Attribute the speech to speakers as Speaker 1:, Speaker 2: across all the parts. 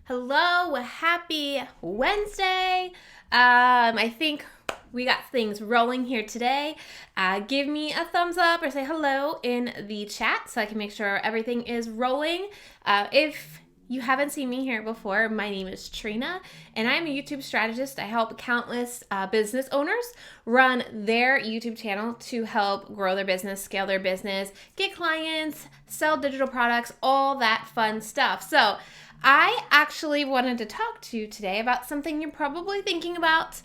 Speaker 1: Hello, happy Wednesday. I think we got things rolling here today. Give me a thumbs up or say hello in the chat so I can make sure everything is rolling. If you haven't seen me here before, my name is Trena, and I'm a YouTube strategist. I help countless business owners run their YouTube channel to help grow their business, scale their business, get clients, sell digital products, all that fun stuff. So I actually wanted to talk to you today about something you're probably thinking about.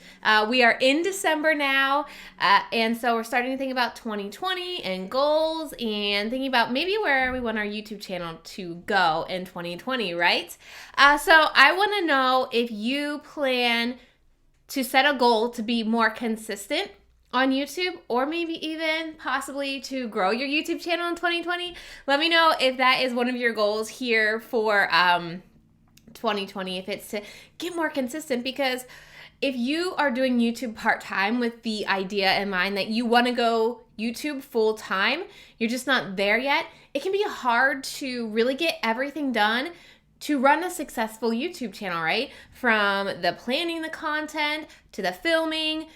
Speaker 1: We are in December now, and so we're starting to think about 2020 and goals and thinking about maybe where we want our YouTube channel to go in 2020, right? So I want to know if you plan to set a goal to be more consistent on YouTube, or maybe even possibly to grow your YouTube channel in 2020. Let me know if that is one of your goals here for 2020, if it's to get more consistent, because if you are doing YouTube part-time with the idea in mind that you want to go YouTube full-time, you're just not there yet, it can be hard to really get everything done to run a successful YouTube channel, right? From the planning the content, to the filming,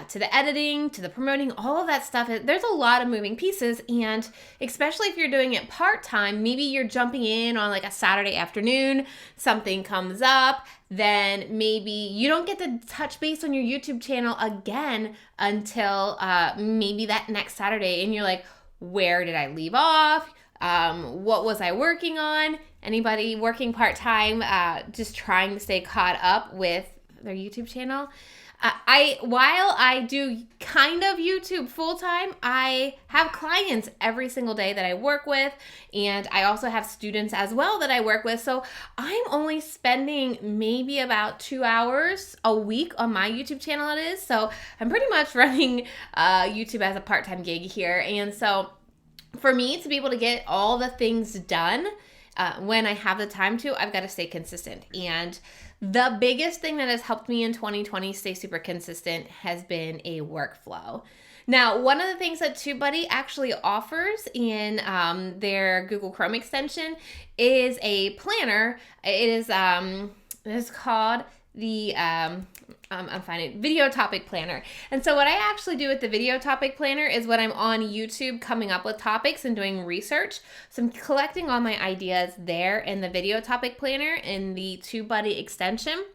Speaker 1: to the editing, to the promoting, all of that stuff. There's a lot of moving pieces, and especially if you're doing it part-time, maybe you're jumping in on like a Saturday afternoon, something comes up, then maybe you don't get to touch base on your YouTube channel again until maybe that next Saturday, and you're like, where did I leave off? What was I working on? Anybody working part-time, just trying to stay caught up with their YouTube channel? While I do kind of YouTube full-time, I have clients every single day that I work with, and I also have students as well that I work with. So I'm only spending maybe about 2 hours a week on my YouTube channel it is. So I'm pretty much running YouTube as a part-time gig here. And so for me to be able to get all the things done when I have the time to, I've got to stay consistent. And the biggest thing that has helped me in 2020 stay super consistent has been a workflow. Now, one of the things that TubeBuddy actually offers in their Google Chrome extension is a planner. It is called the I'm finding video topic planner. And so what I actually do with the video topic planner is when I'm on YouTube coming up with topics and doing research. So I'm collecting all my ideas there in the video topic planner in the TubeBuddy extension.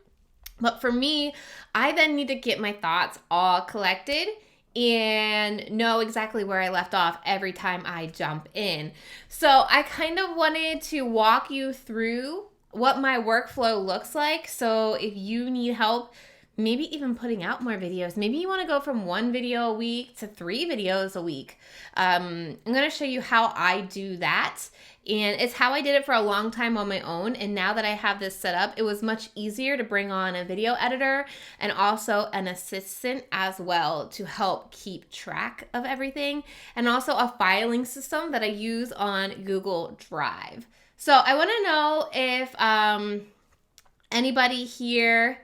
Speaker 1: But for me, I then need to get my thoughts all collected and know exactly where I left off every time I jump in. So I kind of wanted to walk you through what my workflow looks like. So if you need help, maybe even putting out more videos, maybe you want to go from 1 video a week to 3 videos a week. I'm going to show you how I do that. And it's how I did it for a long time on my own. And now that I have this set up, it was much easier to bring on a video editor and also an assistant as well to help keep track of everything. And also a filing system that I use on Google Drive. So I want to know if anybody here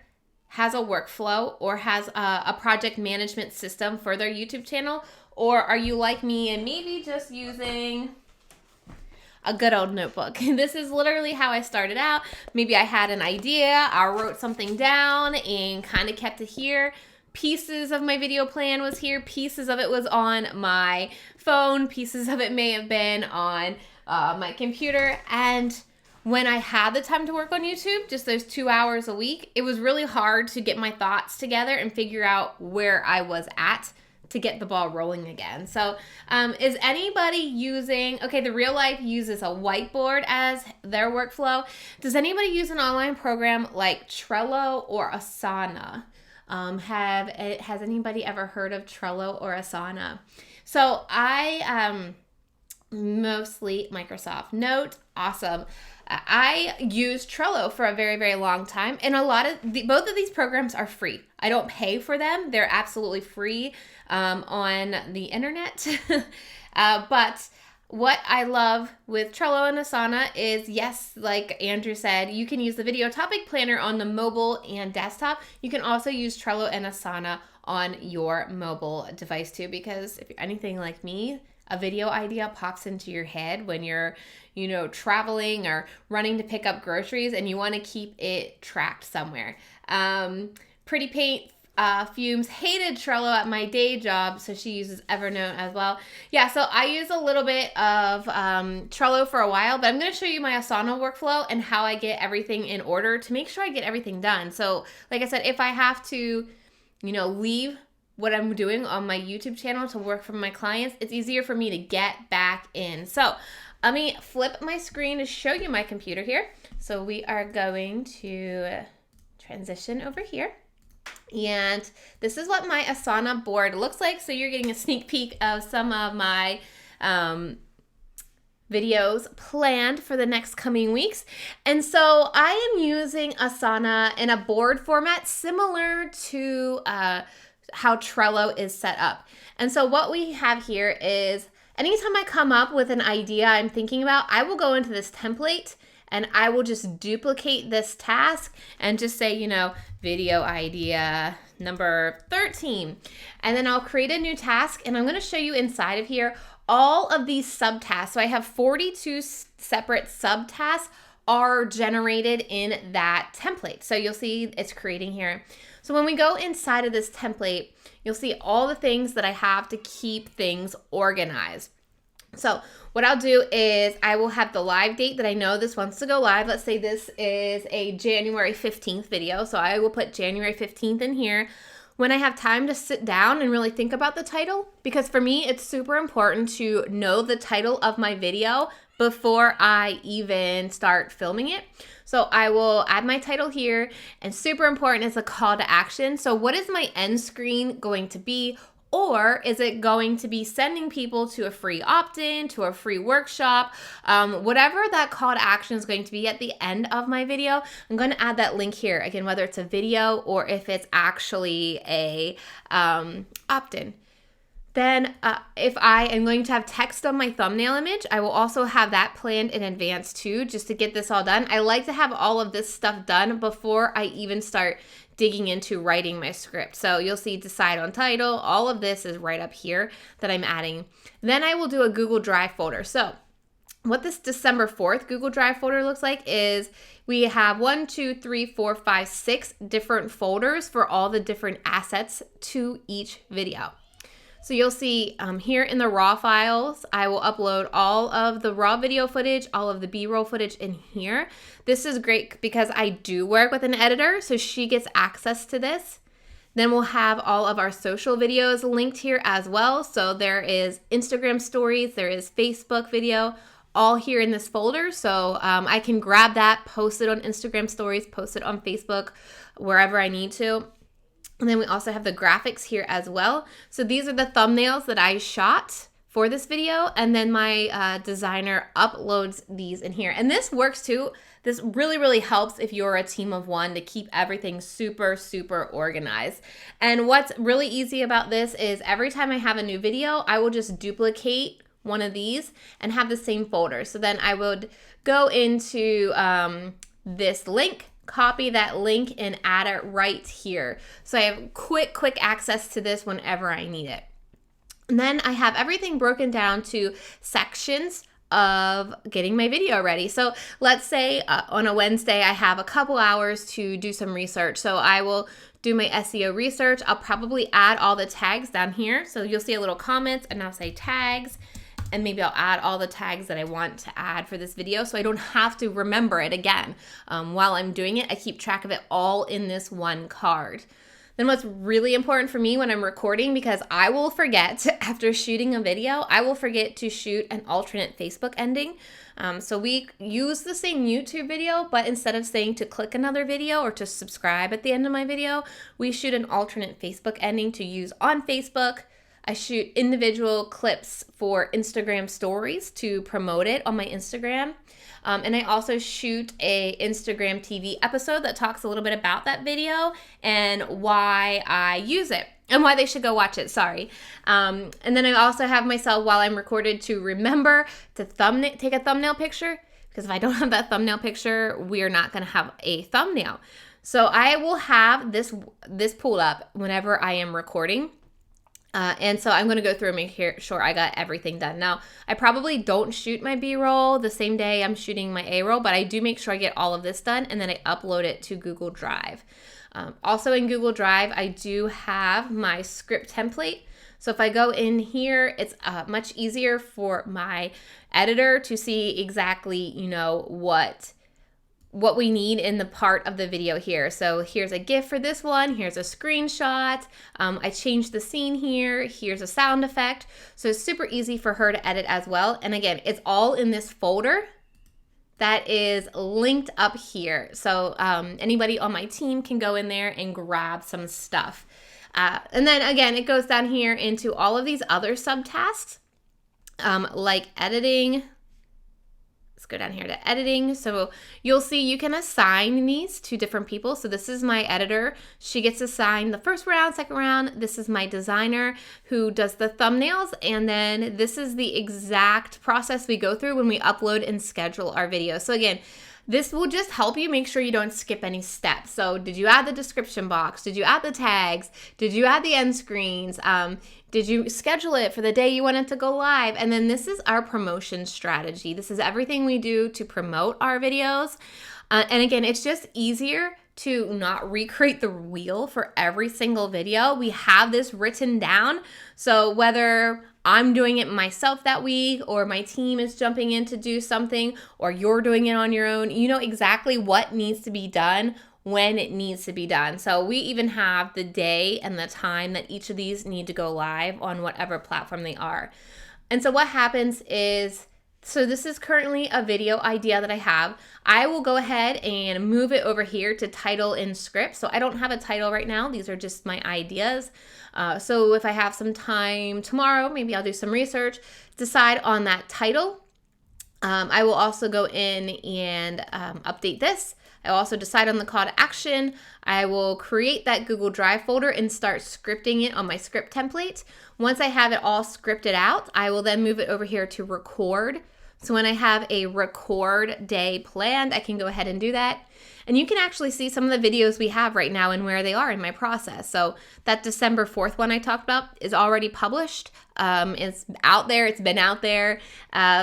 Speaker 1: has a workflow or has a project management system for their YouTube channel, or are you like me and maybe just using a good old notebook? This is literally how I started out. Maybe I had an idea, I wrote something down and kind of kept it here. Pieces of my video plan was here, pieces of it was on my phone, pieces of it may have been on my computer. And when I had the time to work on YouTube, just those 2 hours a week, it was really hard to get my thoughts together and figure out where I was at to get the ball rolling again. So is anybody using, okay, the Real Life uses a whiteboard as their workflow. Does anybody use an online program like Trello or Asana? Has anybody ever heard of Trello or Asana? So I mostly Microsoft Note, awesome. I used Trello for a very, very long time, and both of these programs are free. I don't pay for them. They're absolutely free on the internet. But what I love with Trello and Asana is, yes, like Andrew said, you can use the video topic planner on the mobile and desktop. You can also use Trello and Asana on your mobile device too, because if you're anything like me, a video idea pops into your head when you're, traveling or running to pick up groceries and you want to keep it tracked somewhere. Pretty Paint Fumes hated Trello at my day job, so she uses Evernote as well. Yeah, so I use a little bit of Trello for a while, but I'm going to show you my Asana workflow and how I get everything in order to make sure I get everything done. So like I said, if I have to, leave what I'm doing on my YouTube channel to work for my clients, it's easier for me to get back in. So let me flip my screen to show you my computer here. So we are going to transition over here. And this is what my Asana board looks like. So you're getting a sneak peek of some of my videos planned for the next coming weeks. And so I am using Asana in a board format similar to how Trello is set up. And so what we have here is anytime I come up with an idea I'm thinking about, I will go into this template and I will just duplicate this task and just say, video idea number 13. And then I'll create a new task, and I'm going to show you inside of here all of these subtasks. So I have 42 separate subtasks are generated in that template. So you'll see it's creating here. So when we go inside of this template, you'll see all the things that I have to keep things organized. So what I'll do is I will have the live date that I know this wants to go live. Let's say this is a January 15th video. So I will put January 15th in here when I have time to sit down and really think about the title. Because for me, it's super important to know the title of my video before I even start filming it. So I will add my title here, and super important is a call to action. So what is my end screen going to be? Or is it going to be sending people to a free opt-in, to a free workshop, whatever that call to action is going to be at the end of my video? I'm going to add that link here, again, whether it's a video or if it's actually a opt-in. Then if I am going to have text on my thumbnail image, I will also have that planned in advance too, just to get this all done. I like to have all of this stuff done before I even start digging into writing my script. So you'll see decide on title. All of this is right up here that I'm adding. Then I will do a Google Drive folder. So what this December 4th Google Drive folder looks like is we have 6 different folders for all the different assets to each video. So you'll see here in the raw files, I will upload all of the raw video footage, all of the B-roll footage in here. This is great because I do work with an editor, so she gets access to this. Then we'll have all of our social videos linked here as well. So there is Instagram stories, there is Facebook video, all here in this folder. So I can grab that, post it on Instagram stories, post it on Facebook, wherever I need to. And then we also have the graphics here as well. So these are the thumbnails that I shot for this video, and then my designer uploads these in here. And this works too. This really, really helps if you're a team of one to keep everything super, super organized. And what's really easy about this is every time I have a new video, I will just duplicate one of these and have the same folder. So then I would go into this link, copy that link, and add it right here. So I have quick access to this whenever I need it. And then I have everything broken down to sections of getting my video ready. So let's say on a Wednesday, I have a couple hours to do some research. So I will do my SEO research. I'll probably add all the tags down here. So you'll see a little comment and I'll say tags. And maybe I'll add all the tags that I want to add for this video so I don't have to remember it again. While I'm doing it, I keep track of it all in this one card. Then what's really important for me when I'm recording, because I will forget after shooting a video, I will forget to shoot an alternate Facebook ending. So we use the same YouTube video, but instead of saying to click another video or to subscribe at the end of my video, we shoot an alternate Facebook ending to use on Facebook. I shoot individual clips for Instagram stories to promote it on my Instagram. And I also shoot a Instagram TV episode that talks a little bit about that video and why I use it and why they should go watch it, sorry. And then I also have myself, while I'm recorded, to remember to take a thumbnail picture, because if I don't have that thumbnail picture, we're not gonna have a thumbnail. So I will have this pulled up whenever I am recording. And so I'm going to go through and make sure I got everything done. Now, I probably don't shoot my B-roll the same day I'm shooting my A-roll, but I do make sure I get all of this done, and then I upload it to Google Drive. Also in Google Drive, I do have my script template. So if I go in here, it's much easier for my editor to see exactly, you know, what we need in the part of the video here. So here's a GIF for this one. Here's a screenshot. I changed the scene here. Here's a sound effect. So it's super easy for her to edit as well. And again, it's all in this folder that is linked up here. So anybody on my team can go in there and grab some stuff. And then again, it goes down here into all of these other subtasks, like editing. Let's go down here to editing. So you'll see you can assign these to different people. So this is my editor. She gets assigned the first round, second round. This is my designer who does the thumbnails. And then this is the exact process we go through when we upload and schedule our videos. So again, this will just help you make sure you don't skip any steps. So did you add the description box? Did you add the tags? Did you add the end screens? Did you schedule it for the day you want it to go live? And then this is our promotion strategy. This is everything we do to promote our videos. And again, it's just easier to not recreate the wheel for every single video. We have this written down. So whether I'm doing it myself that week, or my team is jumping in to do something, or you're doing it on your own, you know exactly what needs to be done when it needs to be done. So we even have the day and the time that each of these need to go live on whatever platform they are. And so what happens is, so this is currently a video idea that I have. I will go ahead and move it over here to title and script. So I don't have a title right now. These are just my ideas. So if I have some time tomorrow, maybe I'll do some research, decide on that title. I will also go in and update this. I also decide on the call to action. I will create that Google Drive folder and start scripting it on my script template. Once I have it all scripted out, I will then move it over here to record. So when I have a record day planned, I can go ahead and do that. And you can actually see some of the videos we have right now and where they are in my process. So that December 4th one I talked about is already published. It's out there. It's been out there.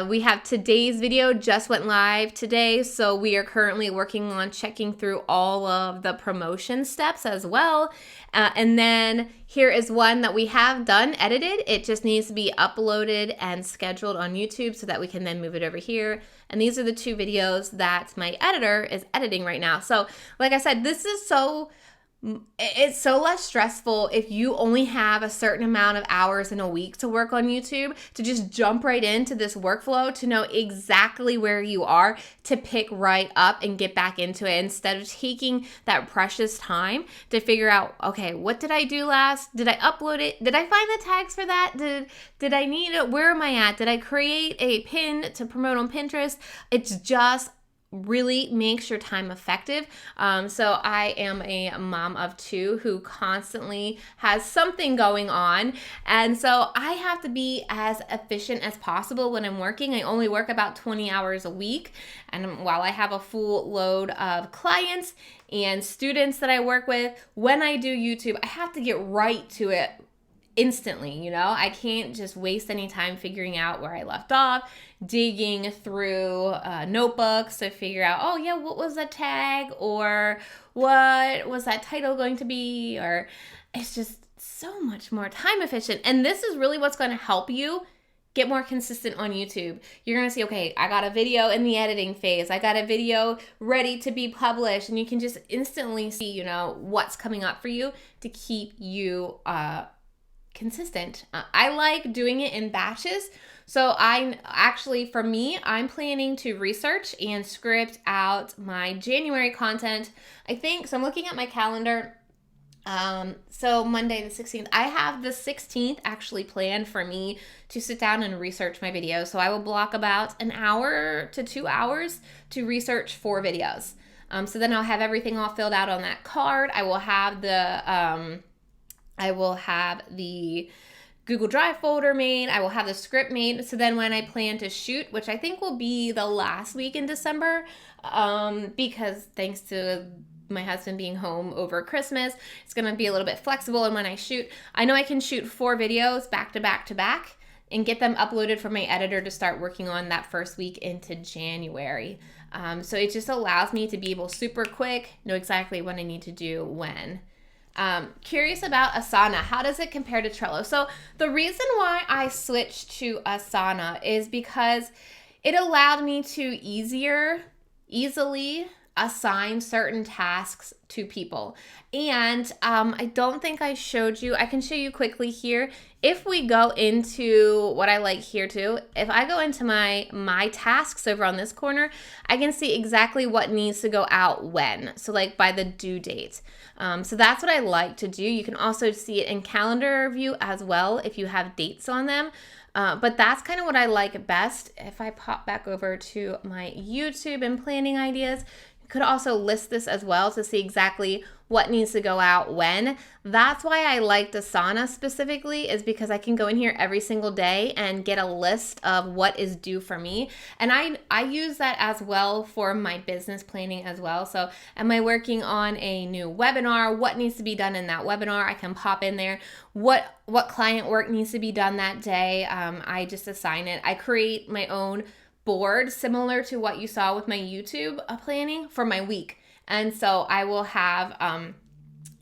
Speaker 1: We have today's video just went live today. So we are currently working on checking through all of the promotion steps as well. And then here is one that we have done, edited. It just needs to be uploaded and scheduled on YouTube so that we can then move it over here. And these are the two videos that my editor is editing right now. So like I said, this is it's so less stressful if you only have a certain amount of hours in a week to work on YouTube, to just jump right into this workflow, to know exactly where you are, to pick right up and get back into it, instead of taking that precious time to figure out, okay, what did I do last? Did I upload it? Did I find the tags for that? Did I need it? Where am I at? Did I create a pin to promote on Pinterest? It's just really makes your time effective. So I am a mom of two who constantly has something going on. And so I have to be as efficient as possible when I'm working. I only work about 20 hours a week. And while I have a full load of clients and students that I work with, when I do YouTube, I have to get right to it instantly. You know, I can't just waste any time figuring out where I left off, digging through notebooks to figure out, oh yeah, what was that tag, or what was that title going to be, or it's just so much more time efficient. And this is really what's going to help you get more consistent on YouTube. You're going to see, okay, I got a video in the editing phase. I got a video ready to be published, and you can just instantly see, you know, what's coming up for you to keep you consistent. I like doing it in batches. So I'm planning to research and script out my January content. So I'm looking at my calendar. So Monday the 16th, I have the 16th actually planned for me to sit down and research my videos. So I will block about an hour to 2 hours to research 4 videos. So then I'll have everything all filled out on that card. I will have the Google Drive folder made. I will have the script made. So then when I plan to shoot, which I think will be the last week in December, because thanks to my husband being home over Christmas, it's going to be a little bit flexible. And when I shoot, I know I can shoot 4 videos back to back to back and get them uploaded for my editor to start working on that first week into January. So it just allows me to be able super quick, know exactly what I need to do when. Curious about Asana. How does it compare to Trello? So the reason why I switched to Asana is because it allowed me to easily assign certain tasks to people. And I don't think I showed you. I can show you quickly here. If we go into what I like here too, if I go into my tasks over on this corner, I can see exactly what needs to go out when. So like by the due date. So that's what I like to do. You can also see it in calendar view as well if you have dates on them. But that's kind of what I like best. If I pop back over to my YouTube and planning ideas, you could also list this as well to see exactly what needs to go out when. That's why I liked Asana specifically, is because I can go in here every single day and get a list of what is due for me. And I use that as well for my business planning as well. So am I working on a new webinar? What needs to be done in that webinar? I can pop in there. What client work needs to be done that day? I just assign it. I create my own board similar to what you saw with my YouTube planning for my week. And so I will have,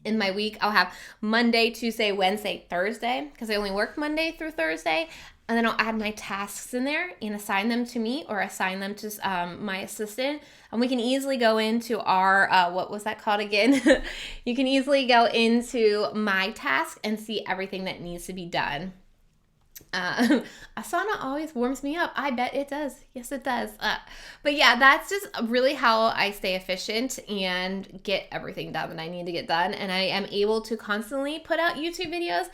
Speaker 1: in my week, I'll have Monday, Tuesday, Wednesday, Thursday, because I only work Monday through Thursday. And then I'll add my tasks in there and assign them to me or assign them to my assistant. And we can easily go into our, what was that called again? You can easily go into my task and see everything that needs to be done. Asana always warms me up. I bet it does. Yes, it does. But yeah, that's just really how I stay efficient and get everything done that I need to get done. And I am able to constantly put out YouTube videos,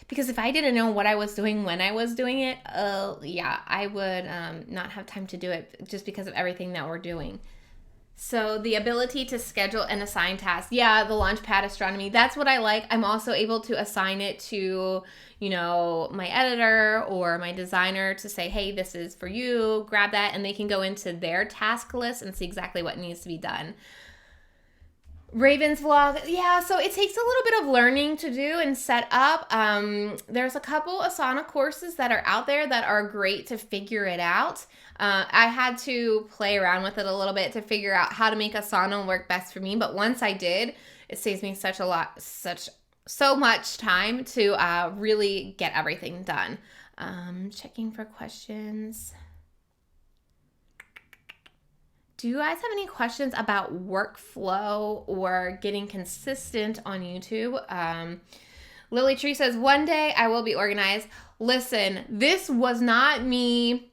Speaker 1: because if I didn't know what I was doing when I was doing it, I would not have time to do it just because of everything that we're doing. So the ability to schedule and assign tasks. Yeah, the Launchpad Astronomy. That's what I like. I'm also able to assign it to, my editor or my designer to say, hey, this is for you, grab that. And they can go into their task list and see exactly what needs to be done. Raven's Vlog. Yeah, so it takes a little bit of learning to do and set up. There's a couple Asana courses that are out there that are great to figure it out. I had to play around with it a little bit to figure out how to make Asana work best for me. But once I did, it saves me so much time to really get everything done. Checking for questions. Do you guys have any questions about workflow or getting consistent on YouTube? Lily Tree says, one day I will be organized. Listen, this was not me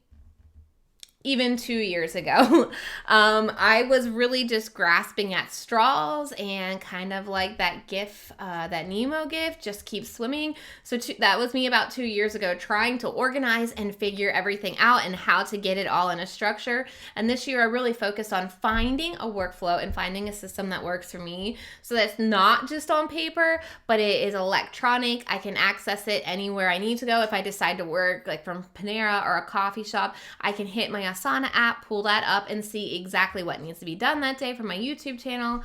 Speaker 1: even 2 years ago. I was really just grasping at straws and kind of like that GIF, that Nemo GIF, just keep swimming. So that was me about 2 years ago, trying to organize and figure everything out and how to get it all in a structure. And this year I really focused on finding a workflow and finding a system that works for me. So that's not just on paper, but it is electronic. I can access it anywhere I need to go. If I decide to work like from Panera or a coffee shop, I can hit my Asana app, pull that up, and see exactly what needs to be done that day for my YouTube channel.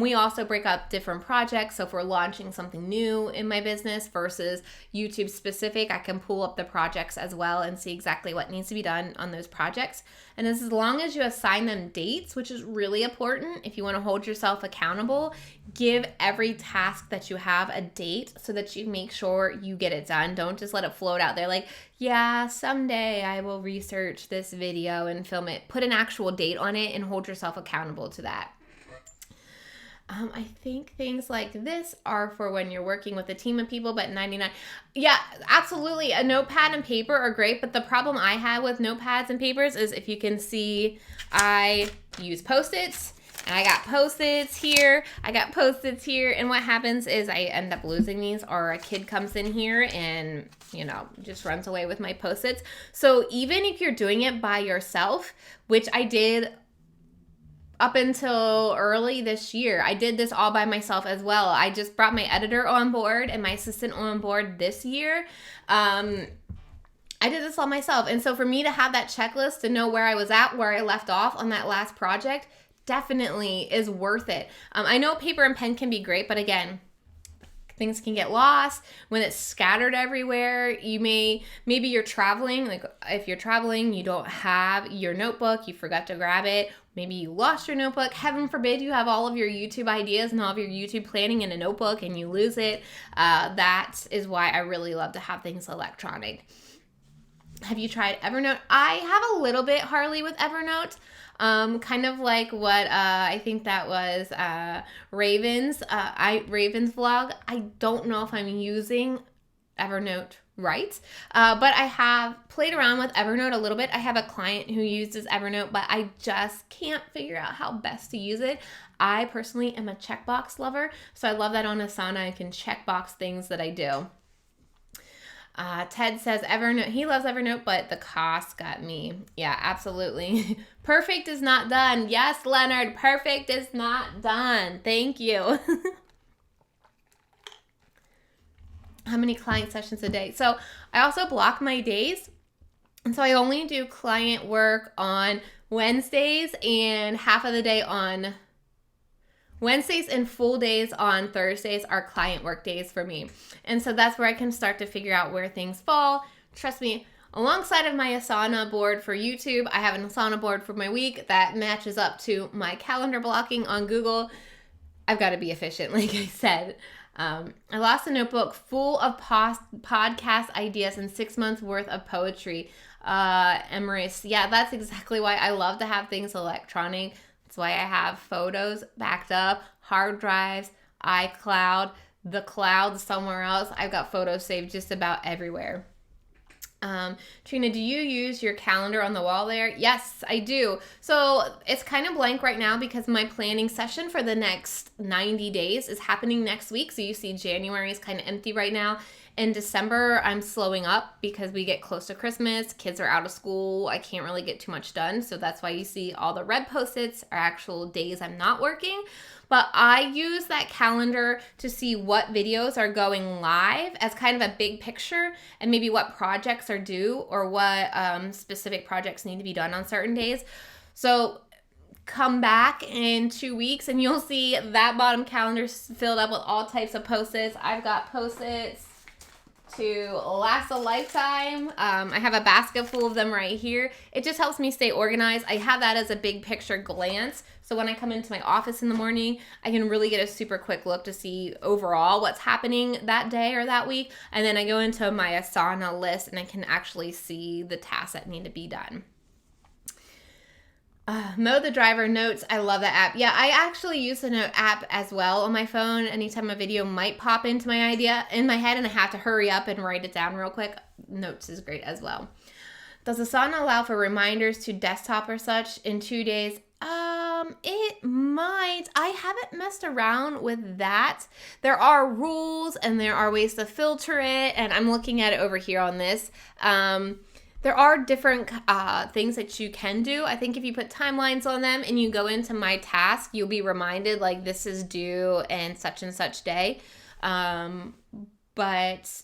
Speaker 1: We also break up different projects. So if we're launching something new in my business versus YouTube specific, I can pull up the projects as well and see exactly what needs to be done on those projects. And as long as you assign them dates, which is really important if you want to hold yourself accountable, give every task that you have a date so that you make sure you get it done. Don't just let it float out there like, yeah, someday I will research this video and film it. Put an actual date on it and hold yourself accountable to that. I think things like this are for when you're working with a team of people, but 99. Yeah, absolutely. A notepad and paper are great, but the problem I have with notepads and papers is, if you can see, I use Post-its, and I got Post-its here, and what happens is I end up losing these, or a kid comes in here and, just runs away with my Post-its. So even if you're doing it by yourself, which I did up until early this year, I did this all by myself as well. I just brought my editor on board and my assistant on board this year. I did this all myself. And so for me to have that checklist to know where I was at, where I left off on that last project, definitely is worth it. I know paper and pen can be great, but again, things can get lost when it's scattered everywhere. Maybe you're traveling, like if you're traveling, you don't have your notebook, you forgot to grab it. Maybe you lost your notebook. Heaven forbid you have all of your YouTube ideas and all of your YouTube planning in a notebook and you lose it. That is why I really love to have things electronic. Have you tried Evernote? I have a little bit, Harley, with Evernote. Kind of like what I think that was Raven's vlog. I don't know if I'm using Evernote right, but I have played around with Evernote a little bit. I have a client who uses Evernote, but I just can't figure out how best to use it. I personally am a checkbox lover, so I love that on Asana I can checkbox things that I do. Ted says Evernote, he loves Evernote, but the cost got me. Yeah, absolutely. Perfect is not done. Yes, Leonard, perfect is not done. Thank you. How many client sessions a day? So I also block my days. And so I only do client work on Wednesdays and half of the day on Wednesdays, and full days on Thursdays are client work days for me. And so that's where I can start to figure out where things fall. Trust me, alongside of my Asana board for YouTube, I have an Asana board for my week that matches up to my calendar blocking on Google. I've got to be efficient, like I said. I lost a notebook full of podcast ideas and 6 months worth of poetry. Emrys, yeah, that's exactly why I love to have things electronic. That's why I have photos backed up, hard drives, iCloud, the cloud somewhere else. I've got photos saved just about everywhere. Trina, do you use your calendar on the wall there? Yes, I do. So it's kind of blank right now because my planning session for the next 90 days is happening next week. So you see January is kind of empty right now. In December, I'm slowing up because we get close to Christmas. Kids are out of school. I can't really get too much done. So that's why you see all the red Post-its are actual days I'm not working. But I use that calendar to see what videos are going live as kind of a big picture and maybe what projects are due or what specific projects need to be done on certain days. So come back in 2 weeks and you'll see that bottom calendar filled up with all types of Post-its. I've got Post-its to last a lifetime. I have a basket full of them right here. It just helps me stay organized. I have that as a big picture glance. So when I come into my office in the morning, I can really get a super quick look to see overall what's happening that day or that week. And then I go into my Asana list and I can actually see the tasks that need to be done. Mo the Driver Notes. I love that app. Yeah, I actually use the Note app as well on my phone. Anytime a video might pop into my idea in my head and I have to hurry up and write it down real quick, Notes is great as well. Does Asana allow for reminders to desktop or such in 2 days? It might. I haven't messed around with that. There are rules and there are ways to filter it, and I'm looking at it over here on this. There are different things that you can do. I think if you put timelines on them and you go into my task, you'll be reminded like this is due and such day. But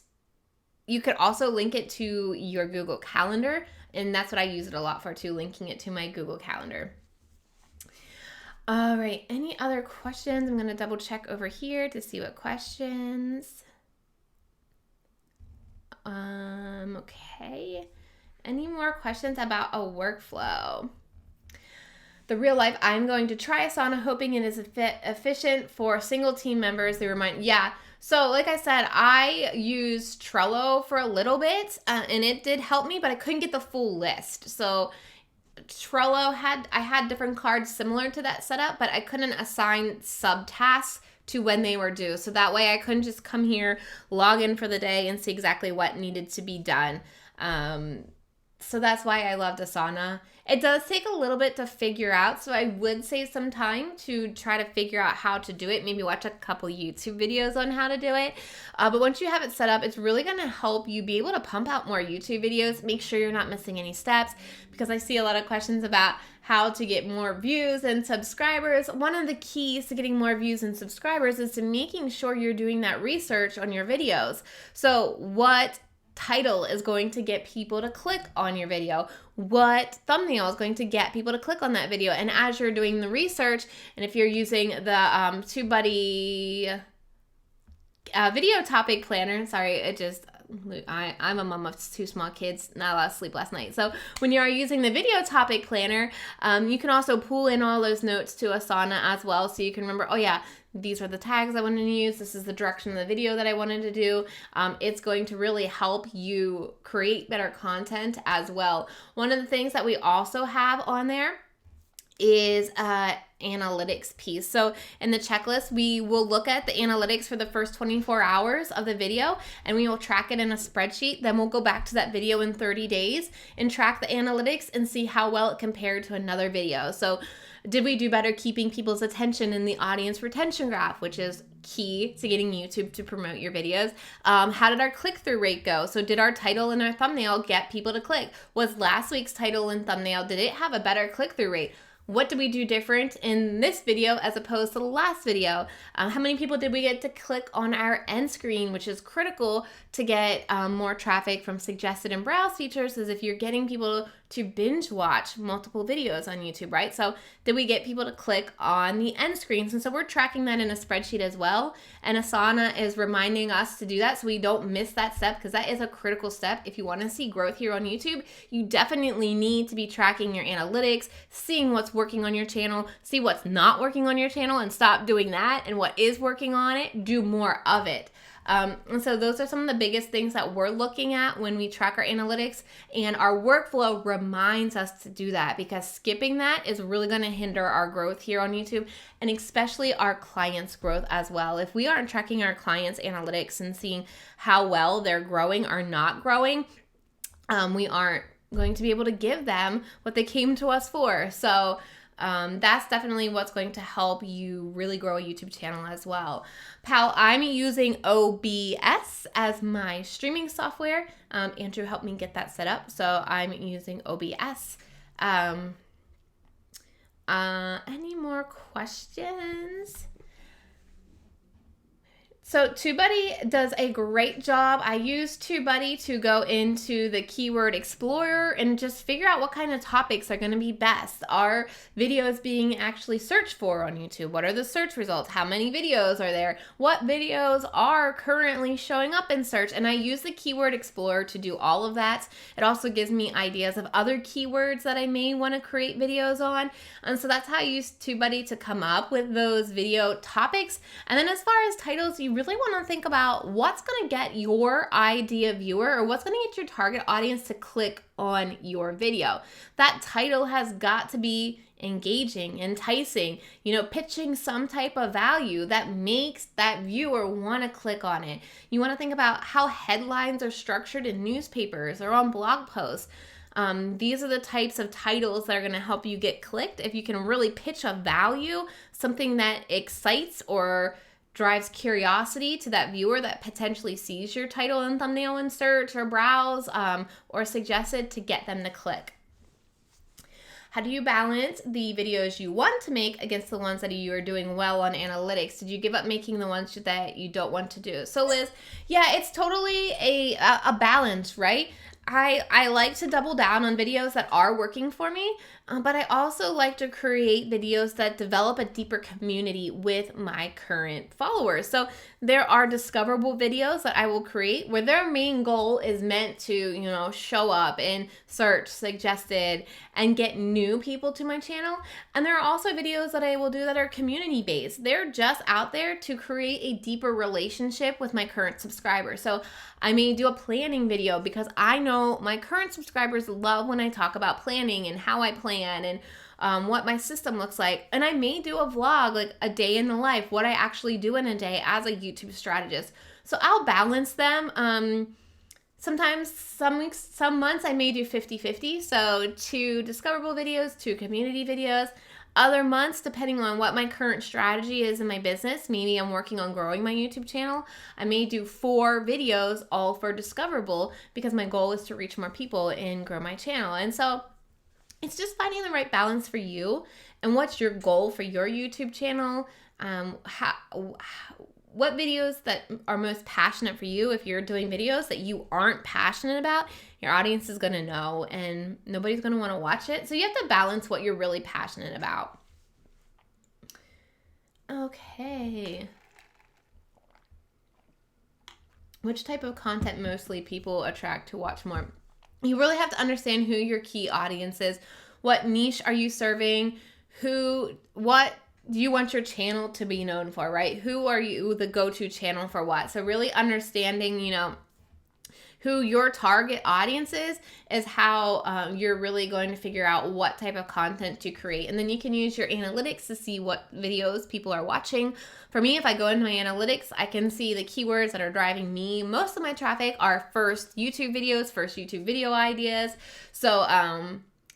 Speaker 1: you could also link it to your Google Calendar, and that's what I use it a lot for too, linking it to my Google Calendar. All right, any other questions? I'm going to double check over here to see what questions. Okay. Any more questions about a workflow? The real life, I'm going to try Asana, hoping it is efficient for single team members. They remind, yeah. So like I said, I used Trello for a little bit and it did help me, but I couldn't get the full list. So Trello I had different cards similar to that setup, but I couldn't assign subtasks to when they were due. So that way I couldn't just come here, log in for the day and see exactly what needed to be done. So that's why I loved Asana. It does take a little bit to figure out, so I would save some time to try to figure out how to do it. Maybe watch a couple YouTube videos on how to do it. But once you have it set up, it's really going to help you be able to pump out more YouTube videos. Make sure you're not missing any steps, because I see a lot of questions about how to get more views and subscribers. One of the keys to getting more views and subscribers is to making sure you're doing that research on your videos. So what title is going to get people to click on your video, what thumbnail is going to get people to click on that video. And as you're doing the research, and if you're using the TubeBuddy video topic planner, I'm a mom of 2 small kids, not a lot of sleep last night. So when you are using the video topic planner, you can also pull in all those notes to Asana as well, so you can remember, oh yeah, these are the tags I wanted to use. This is the direction of the video that I wanted to do. It's going to really help you create better content as well. One of the things that we also have on there is analytics piece. So in the checklist, we will look at the analytics for the first 24 hours of the video, and we will track it in a spreadsheet. Then we'll go back to that video in 30 days and track the analytics and see how well it compared to another video. So did we do better keeping people's attention in the audience retention graph, which is key to getting YouTube to promote your videos? How did our click-through rate go? So did our title and our thumbnail get people to click? Was last week's title and thumbnail, did it have a better click-through rate? What did we do different in this video as opposed to the last video? How many people did we get to click on our end screen, which is critical to get more traffic from suggested and browse features, is if you're getting people to binge watch multiple videos on YouTube, right? So did we get people to click on the end screens? And so we're tracking that in a spreadsheet as well. And Asana is reminding us to do that so we don't miss that step, because that is a critical step. If you want to see growth here on YouTube, you definitely need to be tracking your analytics, seeing what's working on your channel, see what's not working on your channel, and stop doing that. And what is working on it, do more of it. And so those are some of the biggest things that we're looking at when we track our analytics, and our workflow reminds us to do that, because skipping that is really going to hinder our growth here on YouTube, and especially our clients' growth as well. If we aren't tracking our clients' analytics and seeing how well they're growing or not growing, we aren't going to be able to give them what they came to us for. So that's definitely what's going to help you really grow a YouTube channel as well. Pal, I'm using OBS as my streaming software. Andrew helped me get that set up, so I'm using OBS. Any more questions? So TubeBuddy does a great job. I use TubeBuddy to go into the keyword explorer and just figure out what kind of topics are going to be best. Are videos being actually searched for on YouTube? What are the search results? How many videos are there? What videos are currently showing up in search? And I use the keyword explorer to do all of that. It also gives me ideas of other keywords that I may want to create videos on. And so that's how I use TubeBuddy to come up with those video topics. And then as far as titles, you really want to think about what's going to get your ideal viewer, or what's going to get your target audience to click on your video. That title has got to be engaging, enticing, pitching some type of value that makes that viewer want to click on it. You want to think about how headlines are structured in newspapers or on blog posts. These are the types of titles that are going to help you get clicked. If you can really pitch a value, something that excites or drives curiosity to that viewer that potentially sees your title and thumbnail in search or browse, or suggested, to get them to click. How do you balance the videos you want to make against the ones that you are doing well on analytics? Did you give up making the ones that you don't want to do? So Liz, yeah, it's totally a balance, right? I like to double down on videos that are working for me, but I also like to create videos that develop a deeper community with my current followers. So there are discoverable videos that I will create where their main goal is meant to, show up in search, suggested, and get new people to my channel. And there are also videos that I will do that are community based. They're just out there to create a deeper relationship with my current subscribers. So I may do a planning video because I know my current subscribers love when I talk about planning and how I plan and what my system looks like. And I may do a vlog, like a day in the life, what I actually do in a day as a YouTube strategist. So I'll balance them. Sometimes, some weeks, some months, I may do 50-50. So 2 discoverable videos, 2 community videos. Other months, depending on what my current strategy is in my business, maybe I'm working on growing my YouTube channel, I may do 4 videos all for discoverable because my goal is to reach more people and grow my channel. And so it's just finding the right balance for you and what's your goal for your YouTube channel. what videos that are most passionate for you. If you're doing videos that you aren't passionate about, your audience is going to know and nobody's going to want to watch it. So you have to balance what you're really passionate about. Okay. Which type of content mostly people attract to watch more? You really have to understand who your key audience is. What niche are you serving? What do you want your channel to be known for, right? Who are you the go-to channel for what? So really understanding, who your target audience is how you're really going to figure out what type of content to create. And then you can use your analytics to see what videos people are watching. For me, if I go into my analytics, I can see the keywords that are driving me. Most of my traffic are first YouTube videos, first YouTube video ideas. So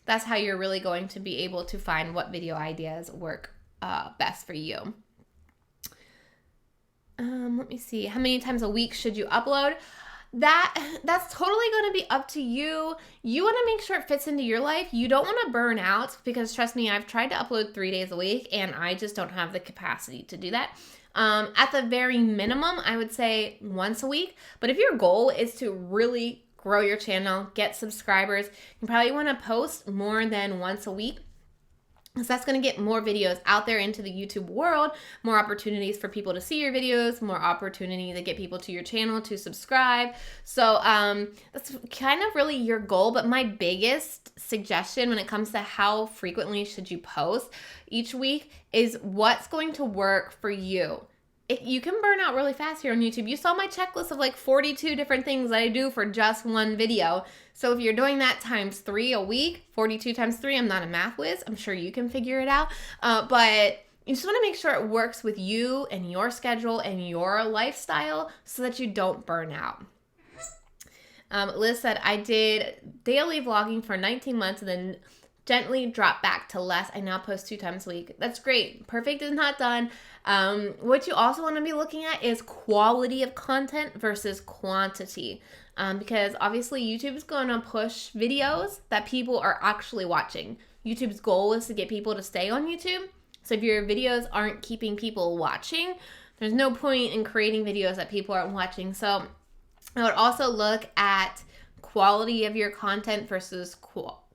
Speaker 1: that's how you're really going to be able to find what video ideas work best for you. Let me see. How many times a week should you upload? That's totally going to be up to you. You want to make sure it fits into your life. You don't want to burn out because trust me, I've tried to upload 3 days a week and I just don't have the capacity to do that. At the very minimum, I would say once a week. But if your goal is to really grow your channel, get subscribers, you probably want to post more than once a week. So that's going to get more videos out there into the YouTube world, more opportunities for people to see your videos, more opportunity to get people to your channel to subscribe. So that's kind of really your goal. But my biggest suggestion when it comes to how frequently should you post each week is what's going to work for you. You can burn out really fast here on YouTube. You saw my checklist of like 42 different things that I do for just one video. So if you're doing that times 3 a week, 42 times 3, I'm not a math whiz. I'm sure you can figure it out. But you just want to make sure it works with you and your schedule and your lifestyle so that you don't burn out. Liz said, I did daily vlogging for 19 months and then gently drop back to less. I now post 2 times a week. That's great. Perfect is not done. What you also want to be looking at is quality of content versus quantity. Because obviously YouTube is going to push videos that people are actually watching. YouTube's goal is to get people to stay on YouTube. So if your videos aren't keeping people watching, there's no point in creating videos that people aren't watching. So I would also look at quality of your content versus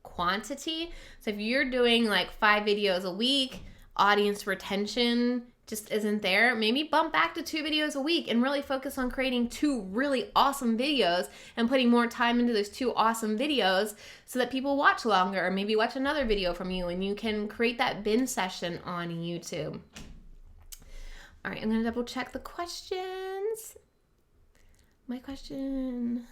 Speaker 1: quantity. So if you're doing like 5 videos a week, audience retention just isn't there, maybe bump back to 2 videos a week and really focus on creating 2 really awesome videos and putting more time into those 2 awesome videos so that people watch longer, or maybe watch another video from you and you can create that binge session on YouTube. All right, I'm going to double check the questions. My question.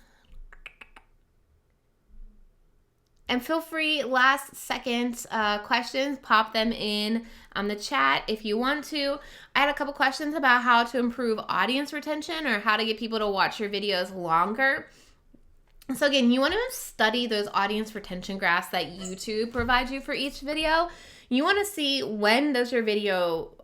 Speaker 1: And feel free, last second questions, pop them in the chat if you want to. I had a couple questions about how to improve audience retention or how to get people to watch your videos longer. So again, you want to study those audience retention graphs that YouTube provides you for each video. You want to see when does your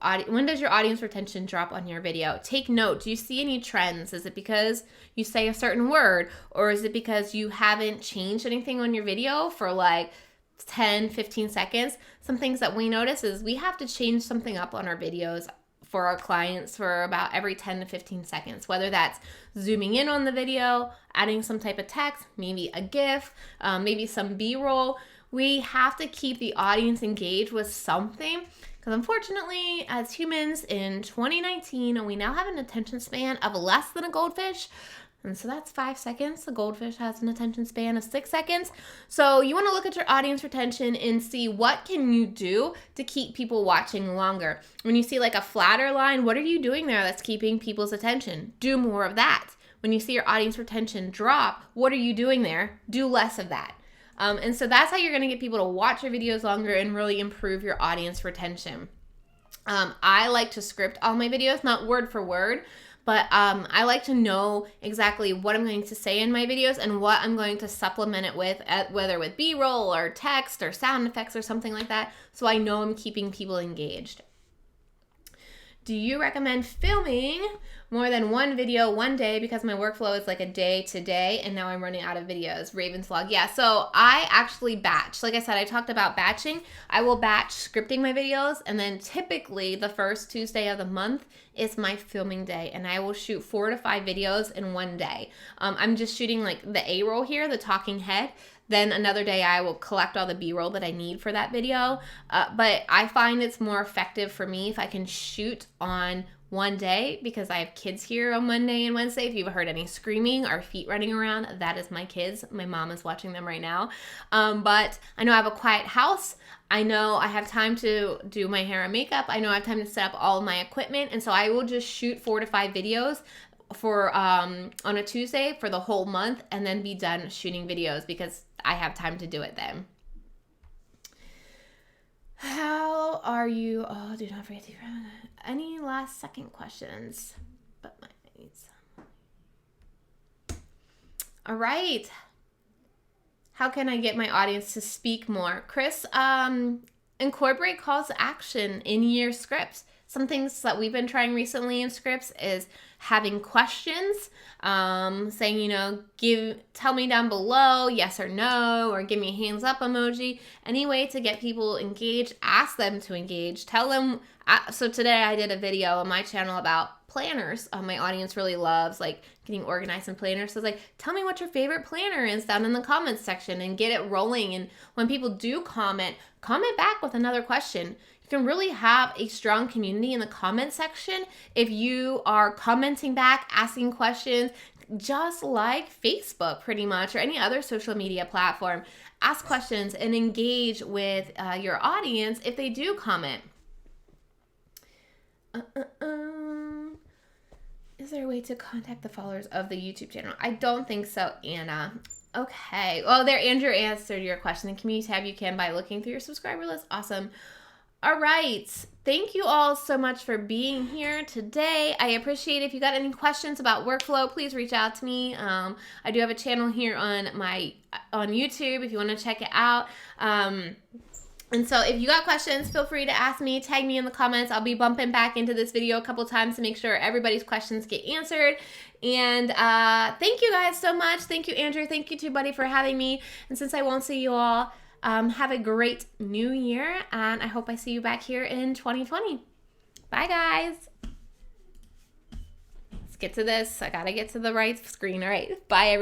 Speaker 1: audience retention drop on your video. Take note. Do you see any trends? Is it because you say a certain word, or is it because you haven't changed anything on your video for like 10, 15 seconds? Some things that we notice is we have to change something up on our videos for our clients for about every 10 to 15 seconds, whether that's zooming in on the video, adding some type of text, maybe a GIF, maybe some B-roll. We have to keep the audience engaged with something because unfortunately, as humans in 2019, we now have an attention span of less than a goldfish. And so that's 5 seconds. The goldfish has an attention span of 6 seconds. So you want to look at your audience retention and see what can you do to keep people watching longer. When you see like a flatter line, what are you doing there that's keeping people's attention? Do more of that. When you see your audience retention drop, what are you doing there? Do less of that. And so that's how you're going to get people to watch your videos longer and really improve your audience retention. I like to script all my videos, not word for word, but I like to know exactly what I'm going to say in my videos and what I'm going to supplement it with, whether with B-roll or text or sound effects or something like that, so I know I'm keeping people engaged. Do you recommend filming more than one video one day because my workflow is like a day to day, and now I'm running out of videos. Raven's vlog. Yeah, so I actually batch. Like I said, I talked about batching. I will batch scripting my videos, and then typically the first Tuesday of the month is my filming day, and I will shoot 4 to 5 videos in one day. I'm just shooting like the A-roll here, the talking head. Then another day I will collect all the B-roll that I need for that video. But I find it's more effective for me if I can shoot on one day, because I have kids here on Monday and Wednesday. If you've heard any screaming or feet running around, that is my kids. My mom is watching them right now. But I know I have a quiet house. I know I have time to do my hair and makeup. I know I have time to set up all of my equipment. And so I will just shoot 4 to 5 videos for on a Tuesday for the whole month, and then be done shooting videos because I have time to do it then. How are you? Oh, do not forget to. Any last second questions? But my needs. All right. How can I get my audience to speak more? Chris, incorporate calls to action in your scripts. Some things that we've been trying recently in scripts is having questions, saying, you know, tell me down below, yes or no, or give me a hands up emoji. Any way to get people engaged, ask them to engage, tell them. So today I did a video on my channel about planners. My audience really loves like getting organized in planners. So it's like, tell me what your favorite planner is down in the comments section and get it rolling. And when people do comment back with another question. You can really have a strong community in the comment section if you are commenting back, asking questions, just like Facebook pretty much, or any other social media platform. Ask questions and engage with your audience if they do comment. Is there a way to contact the followers of the YouTube channel? I don't think so, Anna. Okay. Well, there, Andrew answered your question. In Community tab, you can by looking through your subscriber list. Awesome. All right. Thank you all so much for being here today. I appreciate it. If you got any questions about workflow, please reach out to me. I do have a channel here on YouTube if you want to check it out. And so if you got questions, feel free to ask me, tag me in the comments. I'll be bumping back into this video a couple times to make sure everybody's questions get answered. And thank you guys so much. Thank you, Andrew. Thank you, TubeBuddy, for having me. And since I won't see you all, have a great new year, and I hope I see you back here in 2020. Bye, guys. Let's get to this. I gotta get to the right screen. All right. Bye, everyone.